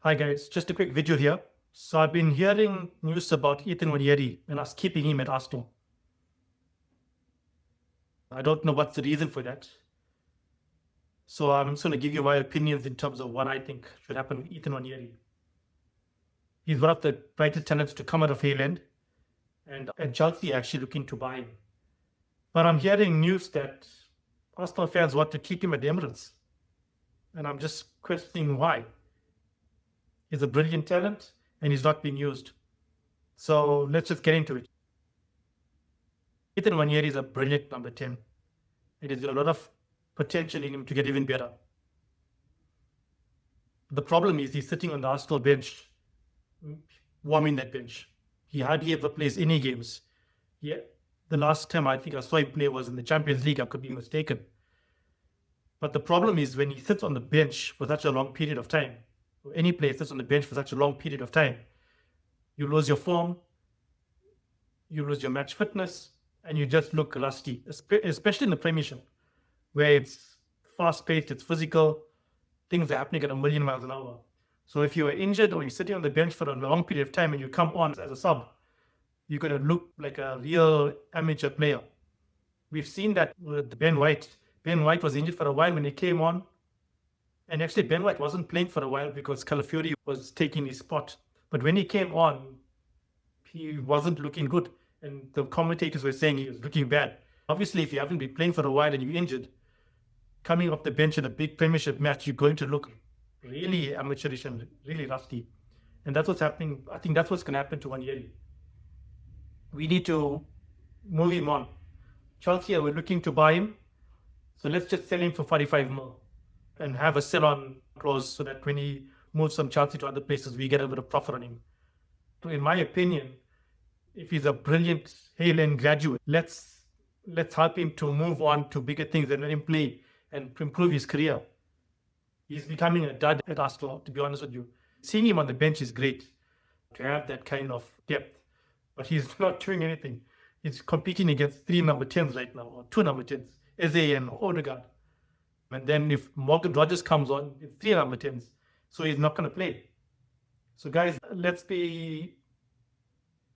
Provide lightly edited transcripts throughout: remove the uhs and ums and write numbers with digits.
Hi guys, just a quick video here. So I've been hearing news about Ethan Nwaneri and us keeping him at Arsenal. I don't know what's the reason for that. So I'm just going to give you my opinions in terms of what I think should happen with Ethan Nwaneri. He's one of the brightest talents to come out of Haaland, and Chelsea are actually looking to buy him. But I'm hearing news that Arsenal fans want to keep him at the Emirates, and I'm just questioning why. He's a brilliant talent and he's not being used. So let's just get into it. Ethan Nwaneri is a brilliant number 10. It has got a lot of potential in him to get even better. The problem is he's sitting on the Arsenal bench, warming that bench. He hardly ever plays any games. Yeah, the last time I think I saw him play was in the Champions League. I could be mistaken. But the problem is when he sits on the bench for such a long period of time, or any player sits on the bench for such a long period of time, you lose your form, you lose your match fitness, and you just look rusty, especially in the Premiership, where it's fast-paced, it's physical, things are happening at a million miles an hour. So if you are injured or you're sitting on the bench for a long period of time and you come on as a sub, you're going to look like a real amateur player. We've seen that with Ben White. Ben White was injured for a while when he came on. And actually, Ben White wasn't playing for a while because Calafiori was taking his spot. But when he came on, he wasn't looking good. And the commentators were saying he was looking bad. Obviously, if you haven't been playing for a while and you're injured, coming off the bench in a big Premiership match, you're going to look really amateurish and really rusty. And that's what's happening. I think that's what's going to happen to Nwaneri. We need to move him on. Chelsea are looking to buy him. So let's just sell him for 45 mil and have a sell-on clause so that when he moves from Chelsea to other places, we get a bit of profit on him. So in my opinion, if he's a brilliant Haaland graduate, let's help him to move on to bigger things and let him play and to improve his career. He's becoming a dud at Arsenal, to be honest with you. Seeing him on the bench is great to have that kind of depth, but he's not doing anything. He's competing against 3 number 10s right now, or 2 number 10s, Eze and Odegaard. And then if Morgan Rogers comes on, it's 3 number 10s, so he's not going to play. So guys, let's be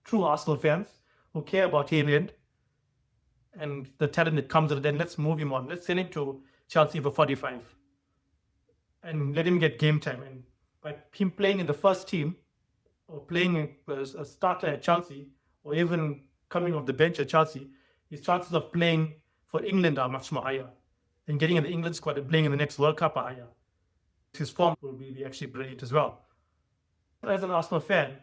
true Arsenal fans who care about Haaland and the talent that comes with it. Then let's move him on. Let's send him to Chelsea for 45 and let him get game time. And by him playing in the first team or playing as a starter at Chelsea or even coming off the bench at Chelsea, his chances of playing for England are much more higher. And getting in the England squad and playing in the next World Cup are higher. His form will be actually brilliant as well. As an Arsenal fan,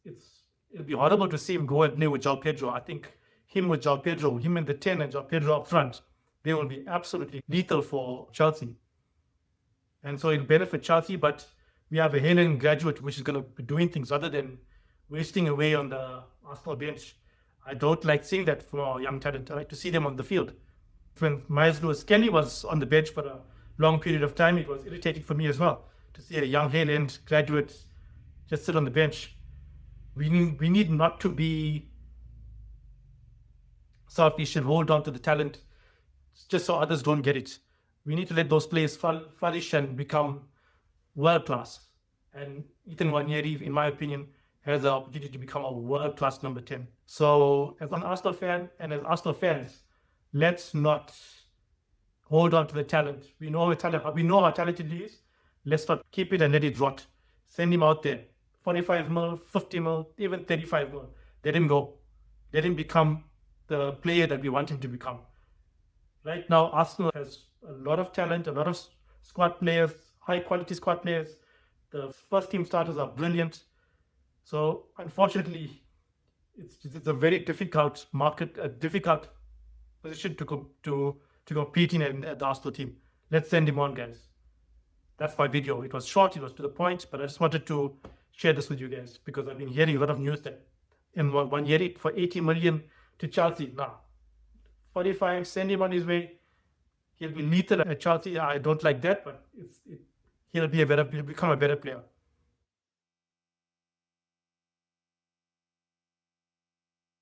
it'll be horrible to see him go and play with João Pedro. I think him with João Pedro, him and the 10 and João Pedro up front, they will be absolutely lethal for Chelsea. And so it'll benefit Chelsea, but we have a Haaland graduate which is going to be doing things other than wasting away on the Arsenal bench. I don't like seeing that from our young talent. I like to see them on the field. When Miles Lewis-Kelly was on the bench for a long period of time, it was irritating for me as well to see a young Haaland graduate just sit on the bench. We need not to be selfish and hold on to the talent just so others don't get it. We need to let those players flourish and become world-class. And Ethan Nwaneri, in my opinion, has the opportunity to become a world-class number 10. So as an Arsenal fan and as Arsenal fans, let's not hold on to the talent. We know how talented he is. Let's not keep it and let it rot. Send him out there. 45 mil, 50 mil, even 35 mil. Let him go. Let him become the player that we want him to become. Right now, Arsenal has a lot of talent, a lot of squad players, high-quality squad players. The first-team starters are brilliant. So, unfortunately, it's a very difficult market, a difficult position to compete in at the Arsenal team. Let's send him on, guys. That's my video. It was short, it was to the point, but I just wanted to share this with you guys because I've been hearing a lot of news that in 1 year for 80 million to Chelsea. Nah, 45, send him on his way. He'll be lethal at Chelsea. I don't like that, but he'll become a better player.